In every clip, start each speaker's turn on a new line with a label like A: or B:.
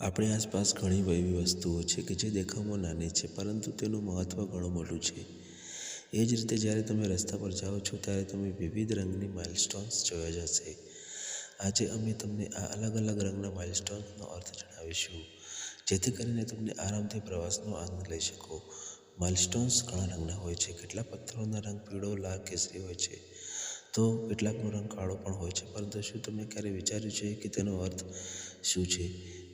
A: આપણી આસપાસ ઘણી એવી વસ્તુઓ છે કે જે દેખાવમાં નાની છે, પરંતુ તેનું મહત્ત્વ ઘણું મોટું છે. એ જ રીતે જ્યારે તમે રસ્તા પર જાઓ છો ત્યારે તમે વિવિધ રંગની માઇલસ્ટોન્સ જોયા જ હશે. આજે અમે તમને આ અલગ અલગ રંગના માઇલસ્ટોન્સનો અર્થ જણાવીશું, જેથી કરીને તમને આરામથી પ્રવાસનો આનંદ લઈ શકો. માઇલસ્ટોન્સ ઘણા રંગના હોય છે. કેટલાક પથ્થરોના રંગ પીળો, લાલ, કેસરી હોય છે, તો કેટલાકનો રંગ કાળો પણ હોય છે. પરંતુ શું તમે ક્યારેય વિચાર્યું છે કે તેનો અર્થ શું છે?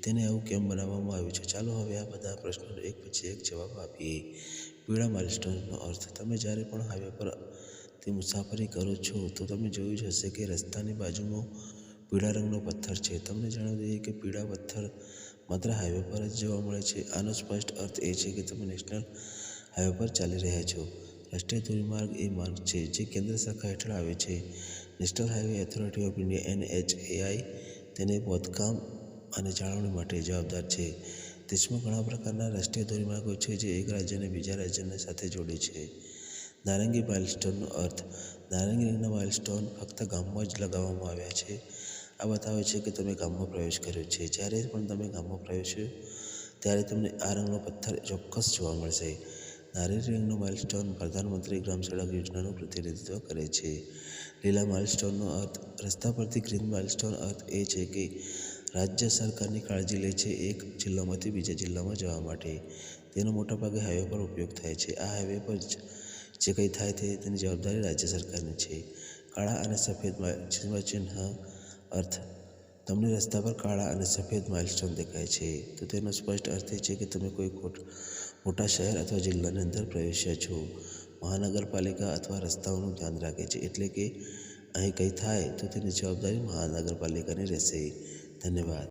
A: તેને આવું કેમ બનાવવામાં આવ્યું છે? ચાલો હવે આ બધા પ્રશ્નોનો એક પછી એક જવાબ આપીએ. પીળા માઇલસ્ટોન્સનો અર્થ. તમે જ્યારે પણ હાઈવે પરથી મુસાફરી કરો છો તો તમે જોયું જ હશે કે રસ્તાની બાજુમાં પીળા રંગનો પથ્થર છે. તમને જણાવી દઈએ કે પીળા પથ્થર માત્ર હાઈવે પર જ જોવા મળે છે. આનો સ્પષ્ટ અર્થ એ છે કે તમે નેશનલ હાઈવે પર ચાલી રહ્યા છો. રાષ્ટ્રીય ધોરીમાર્ગ એ માર્ગ છે જે કેન્દ્ર સરકાર હેઠળ આવે છે. National highway authority of India (NHAI) તેની બાંધકામ અને જાળવણી માટે જવાબદાર છે. દેશમાં ઘણા પ્રકારના રાષ્ટ્રીય ધોરીમાર્ગો છે જે એક રાજ્યને બીજા રાજ્યની સાથે જોડે છે. નારંગી માઇલસ્ટોનનો અર્થ. નારંગી રંગના માઇલસ્ટોન ફક્ત ગામમાં જ લગાવવામાં આવ્યા છે. આ બતાવે છે કે તમે ગામમાં પ્રવેશ કર્યો છે. જ્યારે પણ તમે ગામમાં પ્રવેશો ત્યારે તમને આ રંગનો પથ્થર ચોક્કસ જોવા મળશે. નારંગી રંગનો માઇલસ્ટોન પ્રધાનમંત્રી ગ્રામ સડક યોજનાનું પ્રતિનિધિત્વ કરે છે. લીલા માઇલસ્ટોનનો અર્થ. રસ્તા પરથી ગ્રીન માઇલસ્ટોનનો અર્થ એ છે કે રાજ્ય સરકારની કાળજી લે છે એક જિલ્લામાંથી બીજા જિલ્લામાં જવા માટે. તેનો મોટાભાગે હાઈવે પર ઉપયોગ થાય છે. આ હાઈવે પર જે કંઈ થાય તેની જવાબદારી રાજ્ય સરકારની છે. કાળા અને સફેદ ચિહ્ન. અર્થ. તમને રસ્તા પર કાળા અને સફેદ માઇલસ્ટોન દેખાય છે, તો તેનો સ્પષ્ટ અર્થ એ છે કે તમે કોઈ મોટા શહેર અથવા જિલ્લાની અંદર પ્રવેશ્યા છો. મહાનગરપાલિકા અથવા રસ્તાઓનું ધ્યાન રાખે છે, એટલે કે અહીં કંઈ થાય તો તેની જવાબદારી મહાનગરપાલિકાની રહેશે. ધન્યવાદ.